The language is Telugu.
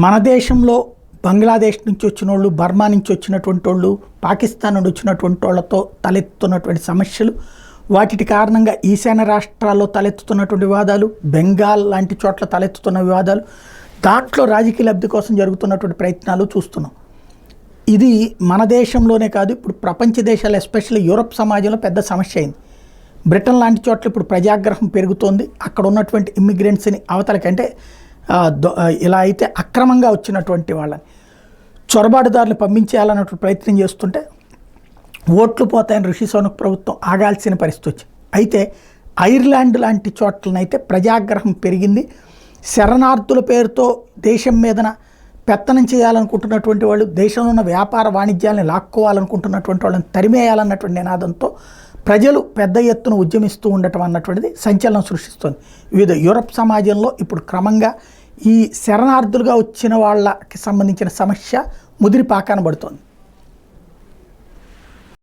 మన దేశంలో బంగ్లాదేశ్ నుంచి వచ్చిన వాళ్ళు, బర్మా నుంచి వచ్చినటువంటి వాళ్ళు, పాకిస్తాన్ నుండి వచ్చినటువంటి వాళ్ళతో తలెత్తుతున్నటువంటి సమస్యలు, వాటి కారణంగా ఈశాన్య రాష్ట్రాల్లో తలెత్తుతున్నటువంటి వివాదాలు, బెంగాల్ లాంటి చోట్ల తలెత్తుతున్న వివాదాలు, దాంట్లో రాజకీయ లబ్ధి కోసం జరుగుతున్నటువంటి ప్రయత్నాలు చూస్తున్నాం. ఇది మన దేశంలోనే కాదు, ఇప్పుడు ప్రపంచ దేశాలు ఎస్పెషల్లీ యూరప్ సమాజంలో పెద్ద సమస్య అయింది. బ్రిటన్ లాంటి చోట్ల ఇప్పుడు ప్రజాగ్రహం పెరుగుతోంది. అక్కడ ఉన్నటువంటి ఇమ్మిగ్రెంట్స్ని అవతలకంటే ఇలా అయితే అక్రమంగా వచ్చినటువంటి వాళ్ళని చొరబాటుదారులు పంపించేయాలన్నటువంటి ప్రయత్నం చేస్తుంటే ఓట్లు పోతాయని రిషి సునక్ ప్రభుత్వం ఆగాల్సిన పరిస్థితి వచ్చింది. అయితే ఐర్లాండ్ లాంటి చోట్లనైతే ప్రజాగ్రహం పెరిగింది. శరణార్థుల పేరుతో దేశం మీదన పెత్తనం చేయాలనుకుంటున్నటువంటి వాళ్ళు, దేశంలో ఉన్న వ్యాపార వాణిజ్యాలను లాక్కోవాలనుకుంటున్నటువంటి వాళ్ళని తరిమేయాలన్నటువంటి నినాదంతో ప్రజలు పెద్ద ఎత్తున ఉద్యమిస్తూ ఉండటం అన్నటువంటిది సంచలనం సృష్టిస్తుంది. వివిధ యూరప్ సమాజంలో ఇప్పుడు క్రమంగా ఈ శరణార్థులుగా వచ్చిన వాళ్ళకి సంబంధించిన సమస్య ముదిరి పాకాన పడుతోంది.